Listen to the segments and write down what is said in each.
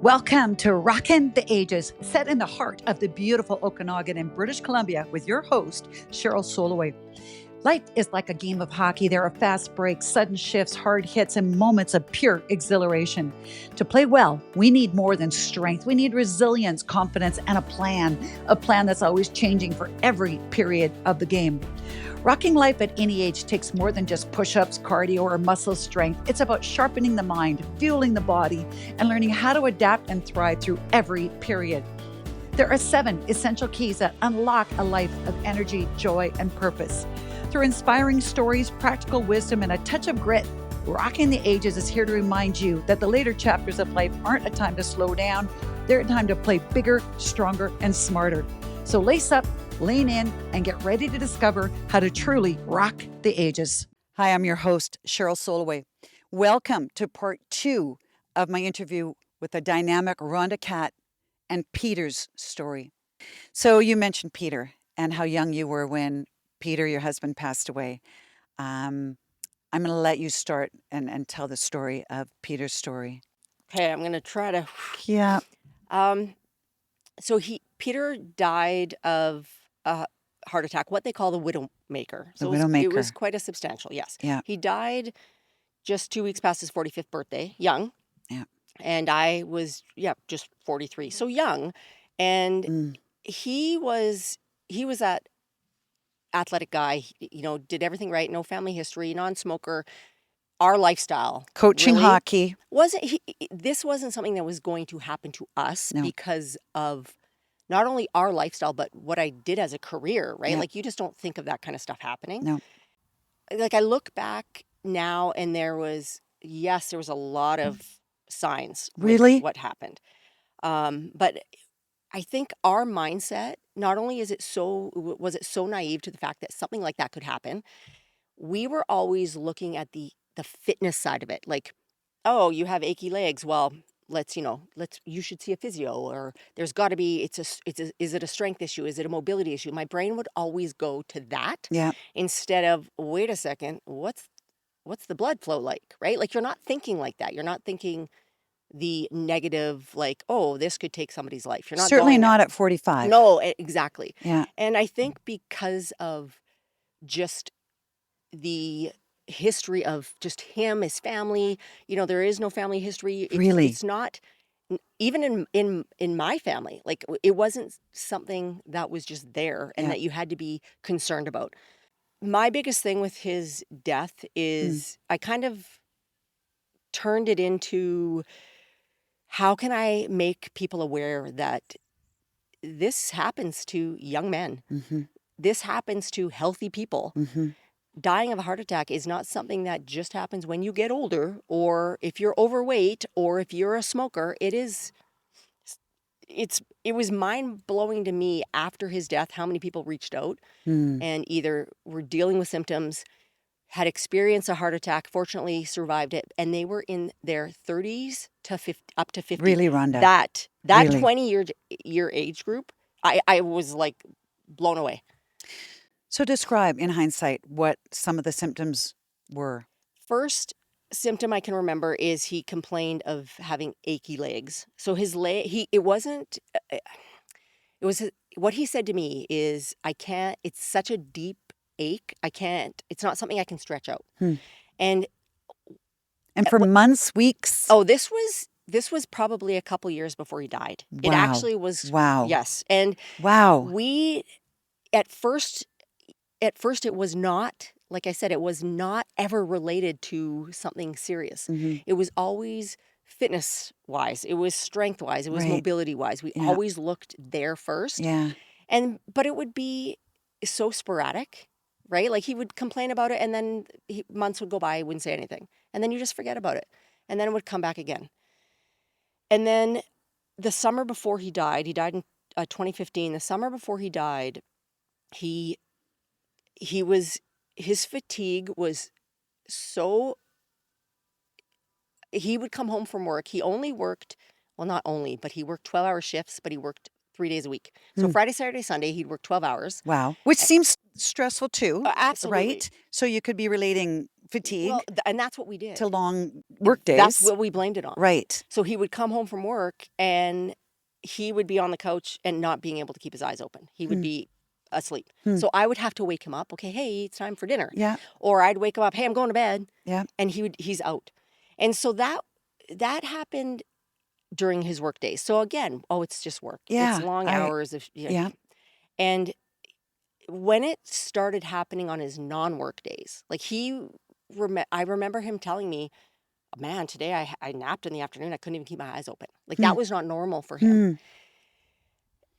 Welcome to Rockin' the Ages, set in the heart of the beautiful Okanagan in British Columbia with your host, Cheryl Soleway. Life is like a game of hockey. There are fast breaks, sudden shifts, hard hits, and moments of pure exhilaration. To play well, we need more than strength. We need resilience, confidence, and a plan that's always changing for every period of the game. Rocking life at any age takes more than just push-ups, cardio, or muscle strength. It's about sharpening the mind, fueling the body, and learning how to adapt and thrive through every period. There are 7 essential keys that unlock a life of energy, joy, and purpose. Through inspiring stories, practical wisdom, and a touch of grit, Rocking the Ages is here to remind you that the later chapters of life aren't a time to slow down. They're a time to play bigger, stronger, and smarter. So lace up, lean in, and get ready to discover how to truly rock the ages. Hi, I'm your host, Cheryl Soleway. Welcome to part 2 of my interview with the dynamic Rhonda Catt and Peter's story. So you mentioned Peter and how young you were when Peter, your husband, passed away. I'm going to let you start and tell the story of Peter's story. Okay, I'm gonna try to. Yeah. So Peter died of a heart attack, what they call the widowmaker. The So widowmaker. it was quite a substantial. Yes. Yeah. He died just 2 weeks past his 45th birthday, young. Yeah. And I was just 43, so young. And he was that athletic guy. Did everything right, no family history, non-smoker. Our lifestyle, Coaching really, hockey. This wasn't something that was going to happen to us No. because of not only our lifestyle, but what I did as a career, right? Yeah. Like, you just don't think of that kind of stuff happening. No. Like, I look back now and there was a lot of signs with Really? what happened. But I think our mindset, not only was it so naive to the fact that something like that could happen, we were always looking at the fitness side of it. Like, oh, you have achy legs. Well, you should see a physio, or there's got to be, is it a strength issue? Is it a mobility issue? My brain would always go to that Yeah. instead of, wait a second, what's the blood flow like, right? Like, you're not thinking like that. You're not thinking the negative, like, oh, this could take somebody's life. You're not Certainly going there. not at 45. No, exactly. Yeah. And I think because of just the history of just him, his family, there is no family history. Really? It's not even in my family. Like, it wasn't something that was just there and Yeah. that you had to be concerned about. My biggest thing with his death is I kind of turned it into, how can I make people aware that this happens to young men? Mm-hmm. This happens to healthy people. Mm-hmm. Dying of a heart attack is not something that just happens when you get older, or if you're overweight, or if you're a smoker. It was mind-blowing to me after his death how many people reached out and either were dealing with symptoms, had experienced a heart attack, fortunately survived it, and they were in their 30s to 50, up to 50. Really, Rhonda? That Really? 20-year age group, I was like blown away. So describe, in hindsight, what some of the symptoms were. First symptom I can remember is he complained of having achy legs. So his leg, what he said to me is, I can't, it's such a deep ache. It's not something I can stretch out. And for months, weeks? Oh, this was probably a couple years before he died. Wow. It actually was. Wow. Yes. And wow. At first it was not, like I said, it was not ever related to something serious. Mm-hmm. It was always fitness-wise. It was strength-wise. It was Right. mobility-wise. We Yeah. always looked there first. Yeah. But it would be so sporadic, right? Like, he would complain about it, and then months would go by, he wouldn't say anything. And then you just forget about it. And then it would come back again. And then the summer before he died in 2015. The summer before he died, his fatigue was so, he would come home from work. He only worked, well, not only, but he worked 12-hour shifts, but he worked 3 days a week. So Friday, Saturday, Sunday, he'd work 12 hours. Wow. Which seems stressful too, Absolutely. right? So you could be relating fatigue Well, and that's what we did. to long work That's days. what we blamed it on. Right. So he would come home from work and he would be on the couch and not being able to keep his eyes open. He would Hmm. be asleep. Hmm. So I would have to wake him up. Okay, hey, it's time for dinner. Yeah. Or I'd wake him up. Hey, I'm going to bed. Yeah. And he's out. And so that happened during his work days. So again, it's just work. Yeah. It's long hours of Yeah. And when it started happening on his non-work days, like I remember him telling me, man, today I napped in the afternoon. I couldn't even keep my eyes open. Like that was not normal for him. Hmm.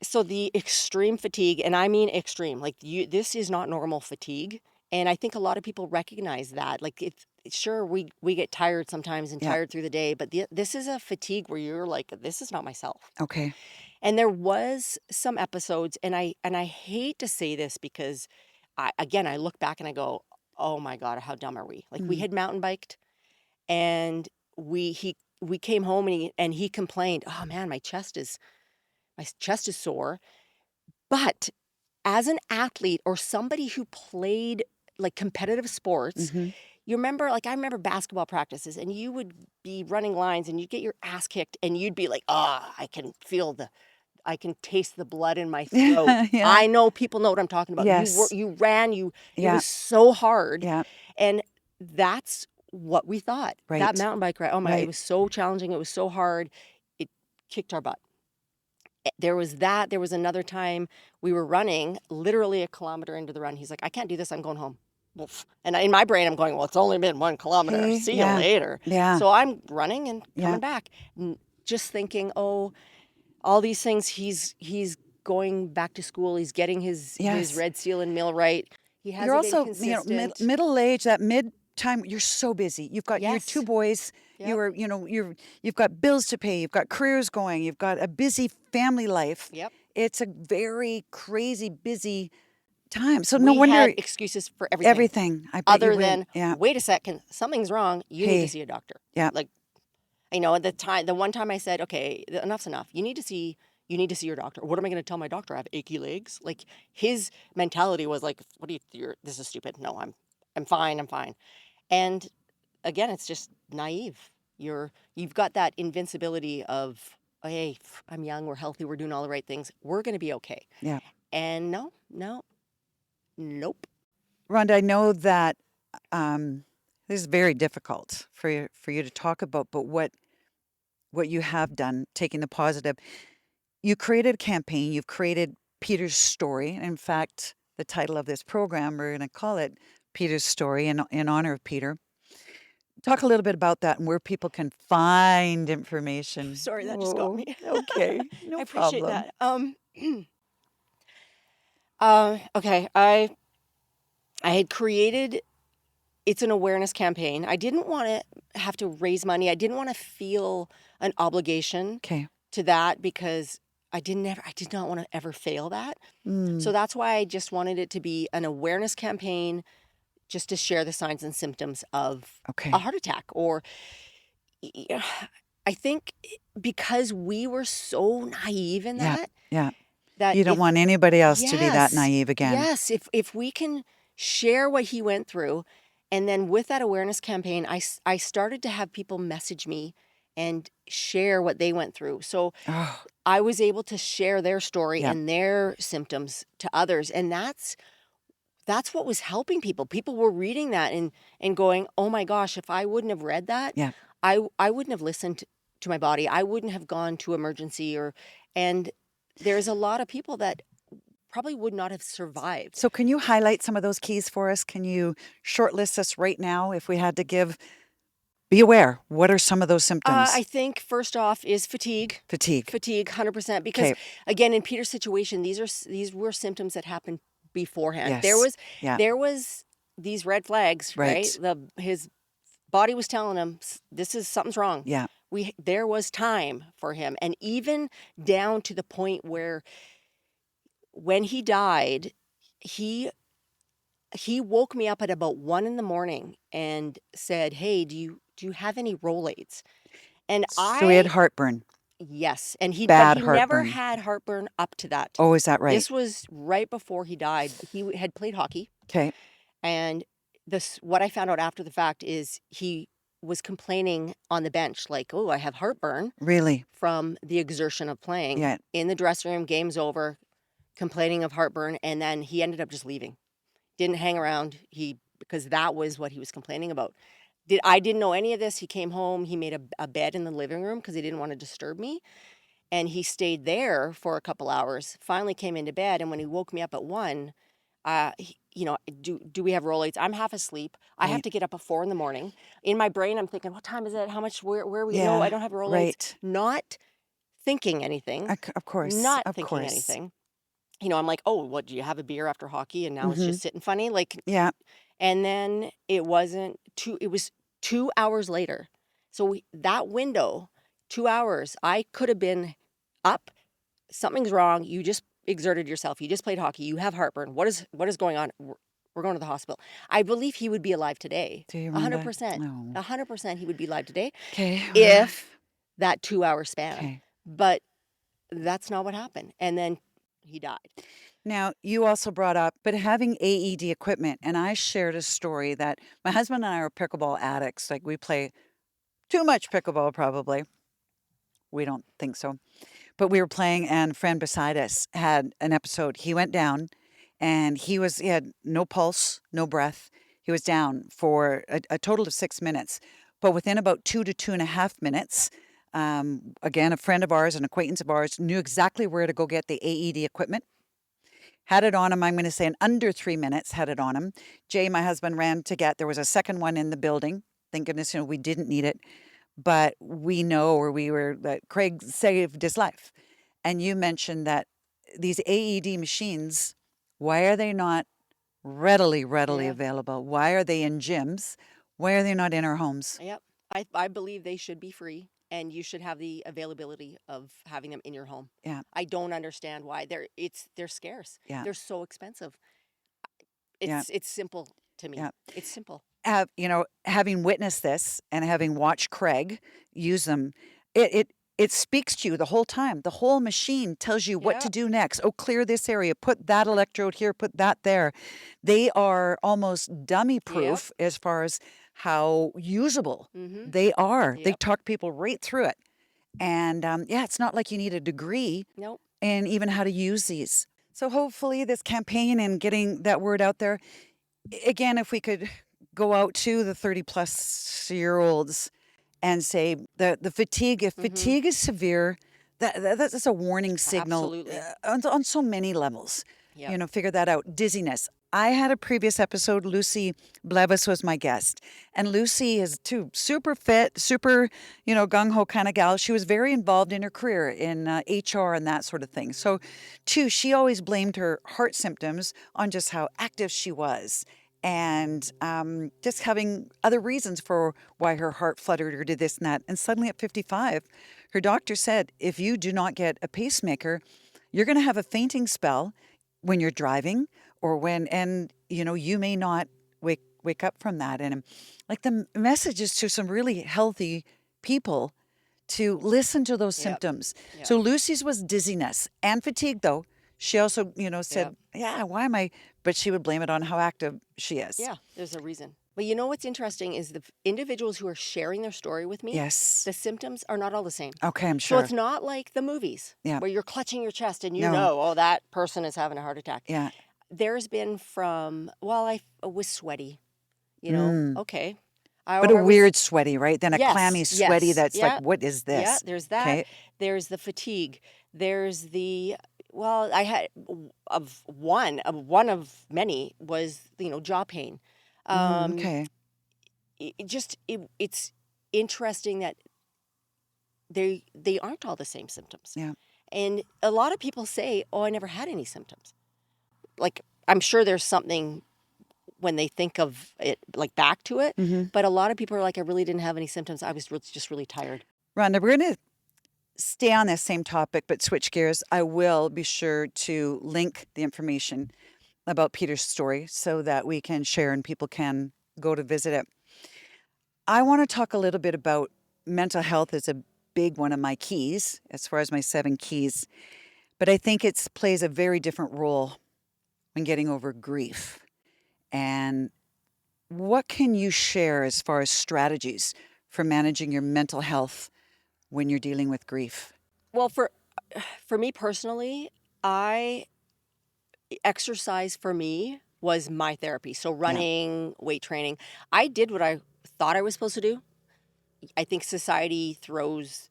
So the extreme fatigue, and I mean extreme, like this is not normal fatigue. And I think a lot of people recognize that. Like sure, we get tired sometimes and Yeah. tired through the day, but this is a fatigue where you're like, this is not myself. Okay. And there was some episodes, and I hate to say this because I look back and I go, oh my God, how dumb are we? Like we had mountain biked and we came home and he complained, oh man, my chest is sore. But as an athlete or somebody who played like competitive sports, Mm-hmm. you remember, like I remember basketball practices and you would be running lines and you'd get your ass kicked and you'd be like, I can taste the blood in my throat. Yeah. I know people know what I'm talking about. Yes. You ran, it Yeah. was so hard. Yeah. And that's what we thought. That Right. mountain bike ride, oh my, Right. it was so challenging. It was so hard. It kicked our butt. There was that. There was another time we were running literally a kilometer into the run. He's like, I can't do this. I'm going home. Oof. And in my brain, I'm going, well, it's only been 1 kilometer. Okay, See yeah. you later. Yeah. So I'm running and Yeah. coming back, just thinking, all these things. He's going back to school. He's getting his red seal and millwright. He hasn't You're been also, consistent. middle age, that mid time, you're so busy. You've got your Yes. 2 boys. Yep. You've got bills to pay. You've got careers going. You've got a busy family life. Yep. It's a very crazy busy time. So We no wonder had excuses for everything. everything. I bet Other you than, yeah. wait a second, something's wrong. You need Hey. to see a doctor. Yeah. Like, the one time I said, okay, enough's enough. You need to see your doctor. What am I going to tell my doctor? I have achy legs. Like his mentality was like, what do this is stupid. No, I'm fine. I'm fine. And again, it's just naive. You've got that invincibility of, oh, hey, I'm young, we're healthy, we're doing all the right things. We're going to be okay. Yeah. And nope. Rhonda, I know that this is very difficult for you to talk about, but what you have done, taking the positive, you created a campaign, you've created Peter's story. In fact, the title of this program, we're going to call it Peter's Story in honor of Peter. Talk a little bit about that and where people can find information. Sorry, that just got me. Okay, no I appreciate problem. that. Okay, I had created, it's an awareness campaign. I didn't want to have to raise money. I didn't want to feel an obligation Okay. to that because I did not want to ever fail that. So that's why I just wanted it to be an awareness campaign, just to share the signs and symptoms of Okay. a heart attack. Or I think because we were so naive in Yeah. that, Yeah. that You don't want anybody else to be that Yes. naive again. Yes, if we can share what he went through, and then with that awareness campaign, I started to have people message me and share what they went through. So Oh, I was able to share their story Yeah. and their symptoms to others, and that's what was helping people. People were reading that and going, "Oh my gosh, if I wouldn't have read that, Yeah. I wouldn't have listened to my body. I wouldn't have gone to emergency." And there's a lot of people that probably would not have survived. So can you highlight some of those keys for us? Can you shortlist us right now if we had to give? Be aware. What are some of those symptoms? I think first off is fatigue. Fatigue. Fatigue, 100%. Because again, in Peter's situation, these were symptoms that happened beforehand. Yes. There was these red flags, right? His body was telling him something's wrong. Yeah. There was time for him, and even down to the point where when he died, he woke me up at about 1 a.m. and said, "Hey, do you have any Rolaids?" And So he had heartburn. Yes, and but Bad he never heartburn. had heartburn up to that. Oh, is that right? This was right before he died. He had played hockey, Okay. and what I found out after the fact is he was complaining on the bench, like, "Oh, I have heartburn Really? from the exertion of playing." Yeah. In the dressing room, game's over, complaining of heartburn, and then he ended up just leaving. Didn't hang around. Because that was what he was complaining about. I didn't know any of this. He came home. He made a bed in the living room because he didn't want to disturb me. And he stayed there for a couple hours, finally came into bed, and when he woke me up at 1, do we have Rolaids? I'm half asleep. I have Right. to get up at 4 in the morning. In my brain, I'm thinking, "What time is it? How much where are we?" No, I Yeah. don't have Rolaids. Right. Not thinking anything. Of course. Not Of thinking course. anything. I'm like, "Oh, what, do you have a beer after hockey?" And now it's Mm-hmm. just sitting funny, like, Yeah. and then it was 2 hours later. So that window, 2 hours, I could have been up. Something's wrong. You just exerted yourself. You just played hockey. You have heartburn. What is going on? We're going to the hospital. I believe he would be alive today. Do you, Rhonda? 100%. No. 100% he would be alive today Okay. if that 2-hour span. Okay. But that's not what happened. And then he died. Now, you also brought up, but having AED equipment, and I shared a story that my husband and I are pickleball addicts. Like we play too much pickleball, probably. We don't think so. But we were playing, and a friend beside us had an episode. He went down, and he had no pulse, no breath. He was down for a total of 6 minutes. But within about 2 to 2.5 minutes, again, a friend of ours, an acquaintance of ours, knew exactly where to go get the AED equipment. Had it on him, I'm going to say in under 3 minutes, had it on him. Jay, my husband, ran to get, there was a second one in the building. Thank goodness, we didn't need it. But we know, or we were, that Craig saved his life. And you mentioned that these AED machines, why are they not readily Yeah. available? Why are they in gyms? Why are they not in our homes? Yep. I believe they should be free and you should have the availability of having them in your home. Yeah, I don't understand why they're scarce. yeah, They're so expensive. yeah, It's simple to me. yeah. It's simple. Having witnessed this and having watched Craig use them, it speaks to you the whole time. The whole machine tells you what Yeah. to do next. Oh, clear this area, put that electrode here, put that there. They are almost dummy Yep. proof as far as how usable Mm-hmm. they are. They Yep. talk people right through it. And it's not like you need a degree Nope. in even how to use these. So hopefully this campaign and getting that word out there, again, if we could go out to the 30-plus-year-olds and say the fatigue, if Mm-hmm. fatigue is severe, that's a warning signal Absolutely. on so many levels. Yep. Figure that out. Dizziness. I had a previous episode. Lucy Blevis was my guest. And Lucy is too super fit, super, gung ho kind of gal. She was very involved in her career in HR and that sort of thing. So, too, she always blamed her heart symptoms on just how active she was and just having other reasons for why her heart fluttered or did this and that. And suddenly at 55, her doctor said, if you do not get a pacemaker, you're going to have a fainting spell when you're driving or you may not wake up from that. And like the message is to some really healthy people to listen to those Yep. symptoms. Yep. So Lucy's was dizziness and fatigue, though. She also, said, Yep. yeah, why am I? But she would blame it on how active she is. Yeah, there's a reason. But what's interesting is the individuals who are sharing their story with me, Yes. the symptoms are not all the same. Okay, I'm So sure. it's not like the movies Yeah. where you're clutching your chest and No. oh, that person is having a heart attack. Yeah. There's been I was sweaty, Mm. okay. But a weird sweaty, right? Then a clammy Yes, sweaty yes, that's like, yeah, what is yeah, this? there's that. Okay. There's the fatigue. There's I had one of many was, jaw pain. Okay. It's interesting that they aren't all the same symptoms. Yeah. And a lot of people say, "Oh, I never had any symptoms." Like, I'm sure there's something when they think of it, like back to it. Mm-hmm. But a lot of people are like, "I really didn't have any symptoms. I was just really tired." Rhonda, we're going to stay on this same topic, but switch gears. I will be sure to link the information about Peter's story so that we can share and people can go to visit it. I want to talk a little bit about mental health as a big one of my keys as far as my 7 keys. But I think it plays a very different role when getting over grief. And what can you share as far as strategies for managing your mental health when you're dealing with grief? Well, for me personally, I exercise for me was my therapy. So Yeah, running, weight training. I did what I thought I was supposed to do. I think society throws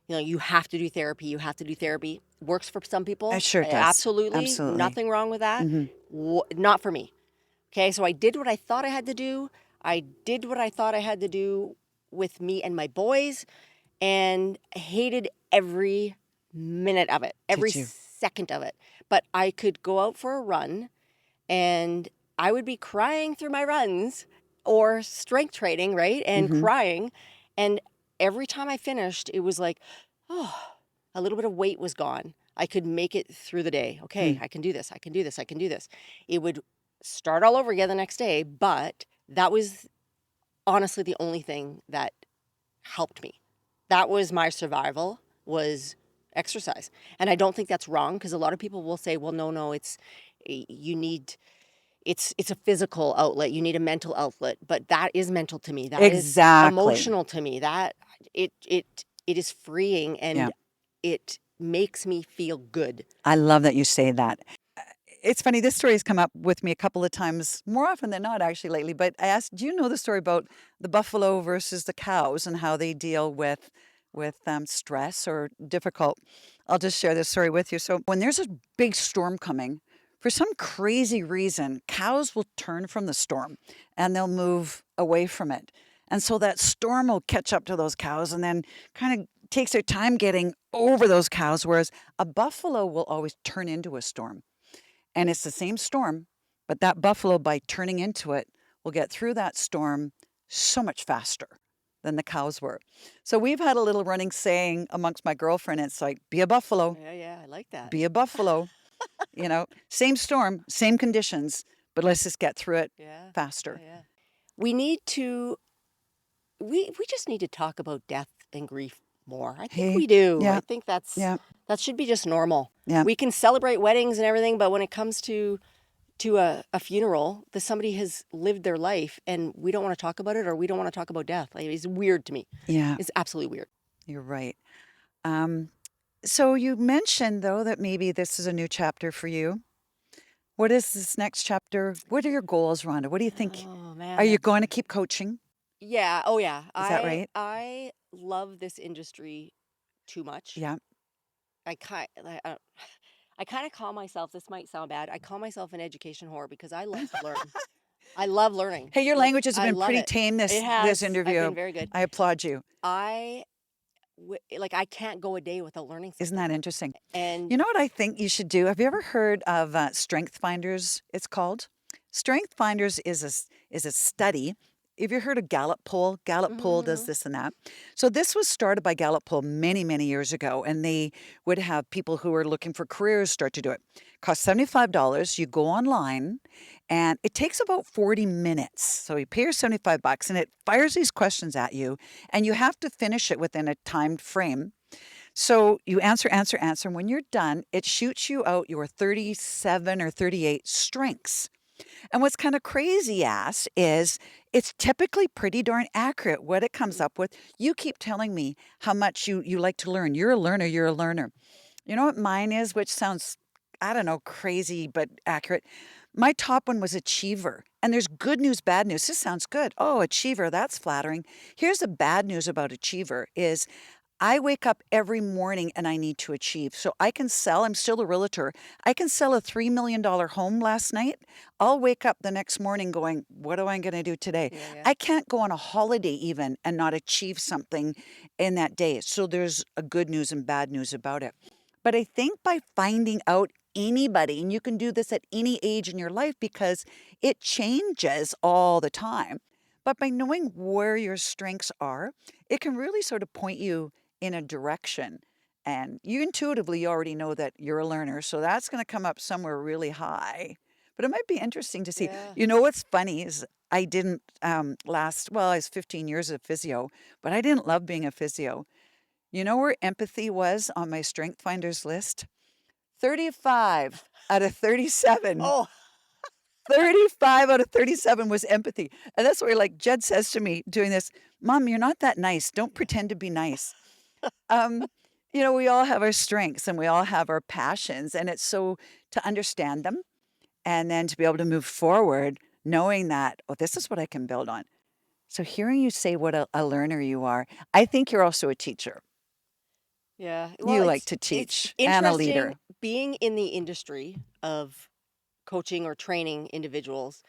you have to do therapy, you have to do therapy. Works for some it people. sure does. Absolutely. Absolutely. Nothing wrong with that. Hmm. Not for me. Okay. So I did what I thought I had to do. I did what I thought I had to do with me and my boys and hated every minute of it, every Did you? second of it. But I could go out for a run and I would be crying through my runs or strength training, right? And Hmm. crying. And every time I finished, it was like, oh, a little bit of weight was gone. I could make it through the day. Okay, Mm. I can do this. I can do this. I can do this. It would start all over again the next day, but that was honestly the only thing that helped me. That was my survival, was exercise. And I don't think that's wrong because a lot of people will say, well, no, you need it's a physical outlet. You need a mental outlet, but that is mental to me. That is Exactly. emotional to me. That it is freeing Yeah. and it makes me feel good. I love that you say that. It's funny, this story has come up with me a couple of times, more often than not, actually, lately. But I asked, do you know the story about the buffalo versus the cows and how they deal with stress or difficult? I'll just share this story with you. So when there's a big storm coming, for some crazy reason, cows will turn from the storm and they'll move away from it. And so that storm will catch up to those cows and then kind of takes their time getting over those cows, whereas a buffalo will always turn into a storm. And it's the same storm, but that buffalo, by turning into it, will get through that storm so much faster than the cows were. So we've had a little running saying amongst my girlfriend. It's like, be a buffalo, Yeah, I like that. be a buffalo. Same storm, same conditions, but let's just get through it Yeah, faster. yeah. We need to we just need to talk about death and grief more. I think Hey, we do. I yeah, think yeah, that should be just normal. yeah. We can celebrate weddings and everything, but when it comes to a funeral, that somebody has lived their life and we don't want to talk about it or we don't want to talk about death. Like, it's weird to me. Yeah, It's absolutely weird. you're right. Um, so you mentioned though that maybe this is a new chapter for you. What is this next chapter? What are your goals, Rhonda? What do you think? Oh Are man, you that's going to keep coaching? yeah. Oh yeah. Is that I right? I love this industry too much. Yeah. I kind I kind of call myself, this might sound bad, I call myself an education whore because I love to learn. I love learning. Hey, your Like, languages have I been love pretty it. tame It this has. I've interview. been very good. I applaud you. I like I can't go a day without learning Isn't something. that interesting? And You know what I think you should do? Have you ever heard of Strength Finders? It's called Strength Finders is a study. Have you heard of Gallup poll? Gallup poll does mhm, this and that. So this was started by Gallup poll many years ago, and they would have people who are looking for careers start to do it. Cost $75. You go online, and it takes about 40 minutes. So you pay your $75, and it fires these questions at you, and you have to finish it within a timed frame. So you answer. And when you're done, it shoots you out your 37 or 38 strengths. And what's kind of crazy ass is it's typically pretty darn accurate what it comes mhm. up with. You keep telling me how much you like to learn. You're a learner, you're a learner. You know what mine is, which sounds, I don't know, crazy but accurate. My top one was achiever. And there's good news, bad news. This sounds good. Oh, achiever, that's flattering. Here's the bad news about achiever is I wake up every morning and I need to achieve. So I can sell, I'm still a realtor. I can sell a $3 million home last night. I'll wake up the next morning going, what am I going to do today? Yeah. I can't go on a holiday even and not achieve something in that day. So there's a good news and bad news about it. But I think by finding out anybody, and you can do this at any age in your life because it changes all the time. But by knowing where your strengths are, it can really sort of point you in a direction. And you intuitively already know that you're a learner. So that's going to come up somewhere really high. But it might be interesting to see. Yeah. You know what's funny is I didn't I was 15 years of physio, but I didn't love being a physio. You know where empathy was on my Strength Finders list? 35 out of 37. Oh, 35 out of 37 was empathy. And that's where, like, Jed says to me doing this, Mom, you're not that nice. Don't yeah. pretend to be nice. Um, we all have our strengths and we all have our passions. And it's so to understand them and then to be able to move forward, knowing that, oh, this is what I can build on. So hearing you say what a learner you are, I think you're also a teacher. Yeah. Well, You like to it's teach and a interesting leader. being in the industry of coaching or training individuals.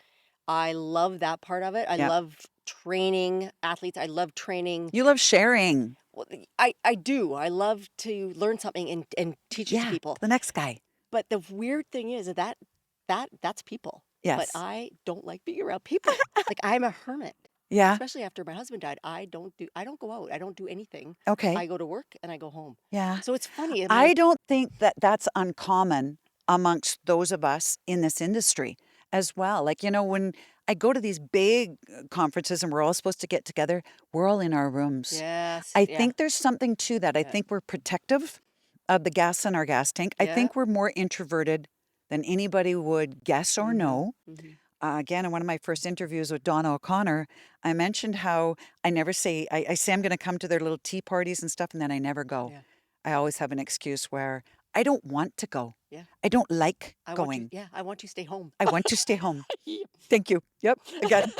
I love that part of it. I Yep. love training athletes. I love training. You love sharing. Well, I do. I love to learn something and teach it to Yeah. people. The next guy. But the weird thing is that's people. But Yes. I don't like being around people. Like I'm a hermit. Yeah. Especially after my husband died, I don't go out. I don't do anything. Okay. I go to work and I go home. Yeah. So it's funny. I'm I like, don't think that that's uncommon amongst those of us in this industry as well. Like, when I go to these big conferences and we're all supposed to get together, we're all in our rooms. yes, I yeah, think there's something to that. I yeah, think we're protective of the gas in our gas tank. I yeah. think we're more introverted than anybody would guess or Mm-hmm. know. Mm-hmm. Again, in one of my first interviews with Donna O'Connor, I mentioned how I never say, I say I'm going to come to their little tea parties and stuff, and then I never go. Yeah, I always have an excuse where I don't want to go. yeah. I don't like going. I want you to stay home. I want to stay home. Yeah. Thank you. Yep. Again,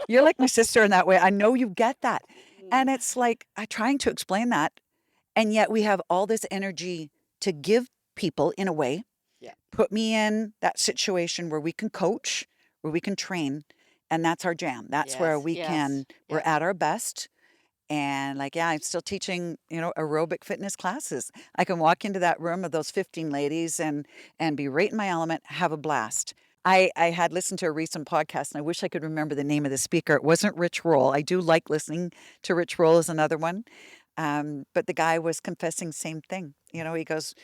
you're like my sister in that way. I know you get that. Mm. And it's like, I trying to explain that. And yet we have all this energy to give people in a way. Yeah. Put me in that situation where we can coach, where we can train. And that's our jam. That's where Yes, we yes, can, we're yeah. at our best. And like, yeah, I'm still teaching, aerobic fitness classes. I can walk into that room of those 15 ladies and be right in my element, have a blast. I had listened to a recent podcast and I wish I could remember the name of the speaker. It wasn't Rich Roll. I do like listening to Rich Roll as another one. But the guy was confessing same thing. He goes,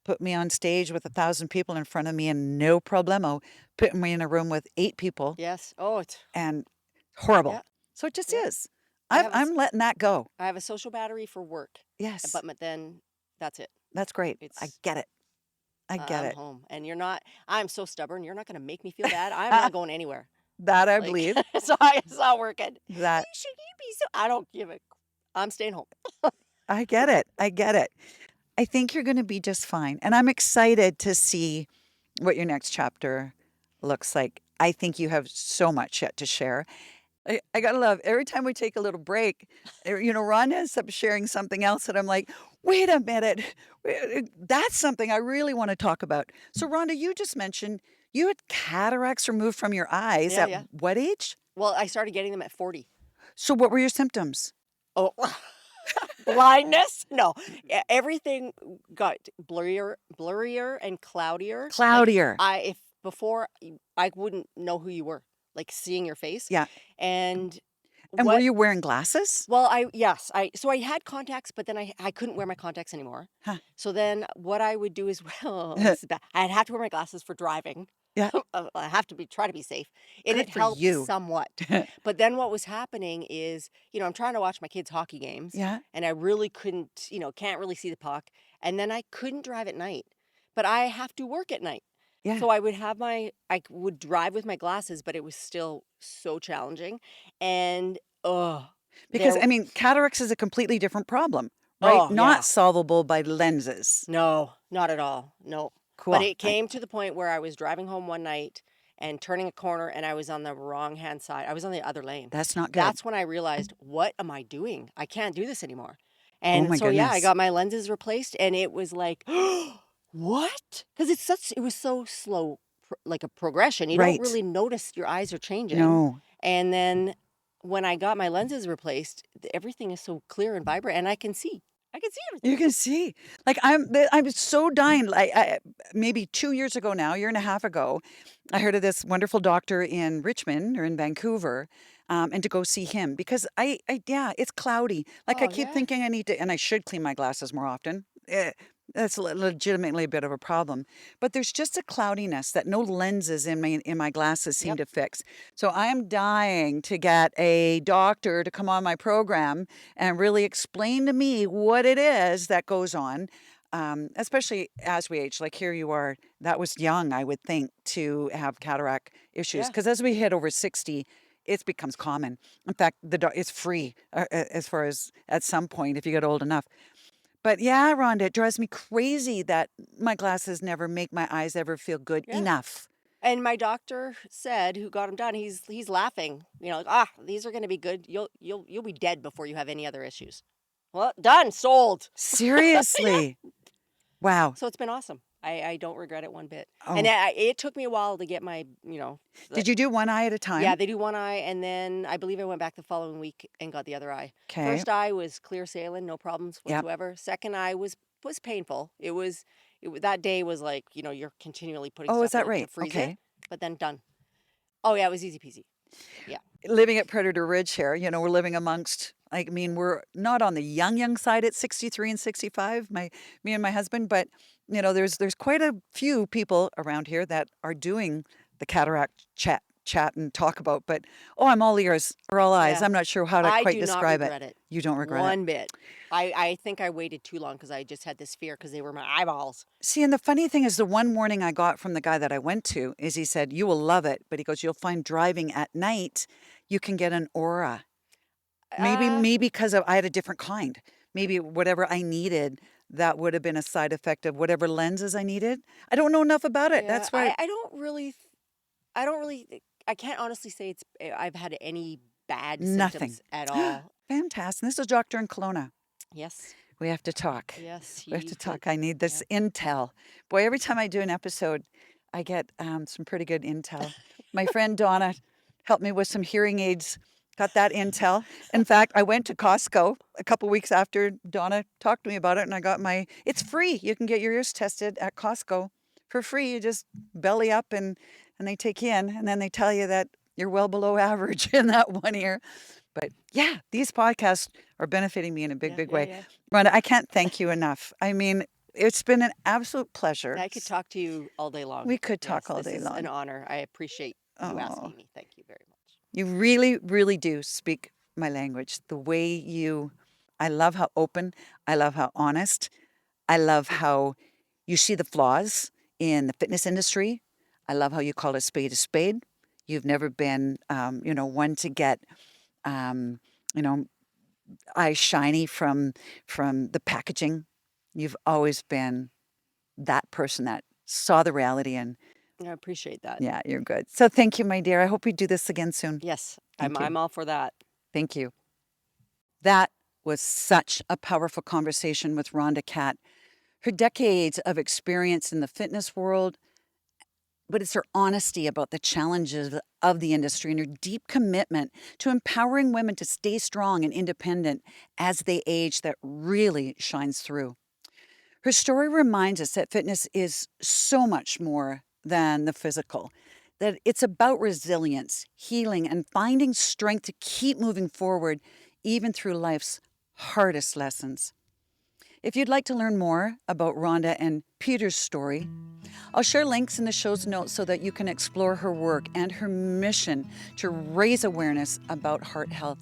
put me on stage with 1,000 people in front of me and no problemo. Put me in a room with 8 people Yes. Oh, it's and horrible. yeah, So it just yeah. is. I have I'm letting that go. I have a social battery for work, Yes, but then that's it. that's great. I It's get it. I get I'm it. home, and you're not. I'm so stubborn. You're not going to make me feel bad. I'm not going anywhere. That I Like believe. it's not working. That You be so. I don't give a. I'm staying home. I get it. I get it. I think you're gonna be just fine, and I'm excited to see what your next chapter looks like. I think you have so much yet to share. I gotta love every time we take a little break, Ron ends up sharing something else that I'm like, wait a minute, that's something I really want to talk about. So, Rhonda, you just mentioned you had cataracts removed from your eyes Yeah, at yeah. what age? Well, I started getting them at 40. So, what were your symptoms? Oh, blindness? No, everything got blurrier and cloudier. Like Cloudier. if before I wouldn't know who you were, like seeing your face, Yeah. and And were what you wearing glasses? Well, I had contacts, but then I couldn't wear my contacts anymore. Huh. So then what I would do is, well, this is bad. I'd have to wear my glasses for driving. Yeah. I have to try to be safe. And Good it for helped you. somewhat. But then what was happening is, I'm trying to watch my kids' hockey games Yeah. and I really couldn't, can't really see the puck. And then I couldn't drive at night. But I have to work at night. Yeah. So I would drive with my glasses, but it was still so challenging. And Because, there I mean, cataracts is a completely different problem, right? Oh, yeah. Not solvable by lenses. No, not at all. No. But Cool. it came to the point where I was driving home one night and turning a corner and I was on the wrong hand side. I was on the other lane. That's not good. That's when I realized, what am I doing? I can't do this anymore. Oh And my so yeah, I goodness. got my lenses replaced and it was like, what? Because it was so slow, like a progression. You Right. don't really notice your eyes are changing. No. And then when I got my lenses replaced, everything is so clear and vibrant and I can see. I can see everything. You can see. Like I'm so dying. Like maybe 2 years ago now, year and a half ago, I heard of this wonderful doctor in Richmond or in Vancouver. and to go see him because yeah, it's cloudy. Like I Oh, keep yeah. thinking I need to, and I should clean my glasses more often. That's legitimately a bit of a problem. But there's just a cloudiness that no lenses in my glasses seem Yep. to fix. So I am dying to get a doctor to come on my program and really explain to me what it is that goes on. Especially as we age, like here you are, that was young, I would think, to have cataract issues. Yeah. Because as we hit over 60, it becomes common. In fact, it's free as far as at some point if you get old enough. But yeah, Rhonda, it drives me crazy that my glasses never make my eyes ever feel good Yeah. enough. And my doctor said, who got him done, he's laughing. You know, like, ah, these are going to be good. You'll be dead before you have any other issues. Well, done, sold. Yeah. Seriously. Wow. So it's been awesome. I don't regret it one bit. And Oh, it took me a while to get my, did you do one eye at a yeah, time? they do one eye, and then I believe I went back the following week and got the other eye. Okay. First eye was clear sailing, no problems Yep. whatsoever. Second eye was painful. That day was like, you're continually putting Oh, is stuff in that it to right? freeze it, Okay. but then done. Oh yeah, it was easy peasy. Yeah. Living at Predator Ridge here, we're living amongst, I mean, we're not on the young side at 63 and 65, me and my husband, but there's quite a few people around here that are doing the cataract chat and talk about, but oh, I'm all ears or all eyes. Yeah. I'm not sure how to I quite do not describe it. regret it You don't regret it. one bit. I think I waited too long because I just had this fear because they were my eyeballs. See, and the funny thing is the one warning I got from the guy that I went to is he said, "You will love it," but he goes, "You'll find driving at night, you can get an aura." Uh, Maybe because I had a different kind. Maybe whatever I needed, that would have been a side effect of whatever lenses I needed. I don't know enough about it. yeah, That's why I don't really, I can't honestly say I've had any bad nothing. symptoms at all. Fantastic. This is Doctor in Kelowna. Yes. We have to talk. Yes, We have to he could. talk. I need Yeah. this intel. Boy, every time I do an episode, I get some pretty good intel. My friend Donna helped me with some hearing aids, got that intel. In fact, I went to Costco a couple weeks after Donna talked to me about it, and I got it's free. You can get your ears tested at Costco for free. You just belly up and they take you in, and then they tell you that you're well below average in that one ear. But yeah, these podcasts are benefiting me in a big, Yeah, big yeah, way. yeah. Rhonda, I can't thank you enough. I mean, it's been an absolute pleasure. I could talk to you all day long. We could talk Yes, all this day is an long. honor. I appreciate you Oh, asking me. Thank you very much. you really, really do speak my language. I love how open, I love how honest, I love how you see the flaws in the fitness industry. I love how you call a spade a spade. You've never been, one to get, um, you know, eyes shiny from the packaging. You've always been that person that saw the reality and I appreciate that. yeah, you're good. So thank you, my dear. I hope we do this again soon. Yes, Thank you. I'm all for that. Thank you. That was such a powerful conversation with Rhonda Catt. Her decades of experience in the fitness world, but it's her honesty about the challenges of the industry and her deep commitment to empowering women to stay strong and independent as they age that really shines through. Her story reminds us that fitness is so much more than the physical, that it's about resilience, healing, and finding strength to keep moving forward, even through life's hardest lessons. If you'd like to learn more about Rhonda and Peter's story, I'll share links in the show's notes so that you can explore her work and her mission to raise awareness about heart health.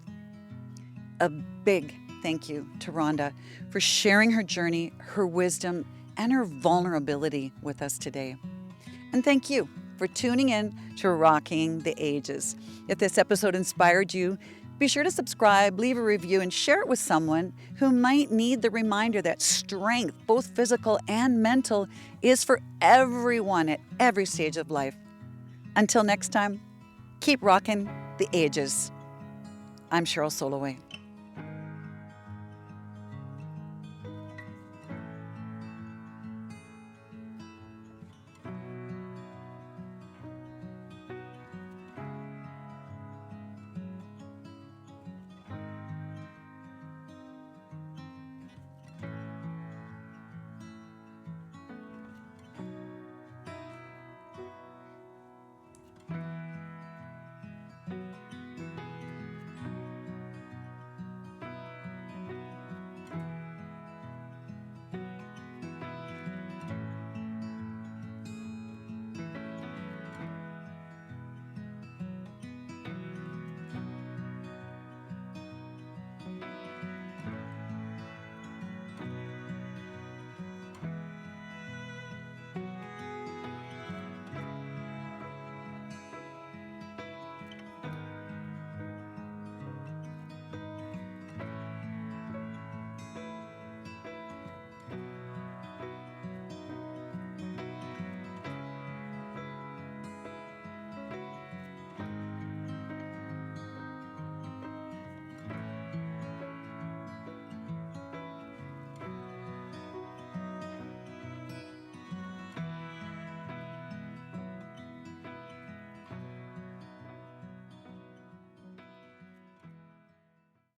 A big thank you to Rhonda for sharing her journey, her wisdom, and her vulnerability with us today. And thank you for tuning in to Rocking the Ages. If this episode inspired you, be sure to subscribe, leave a review, and share it with someone who might need the reminder that strength, both physical and mental, is for everyone at every stage of life. Until next time, keep rocking the ages. I'm Cheryl Soleway.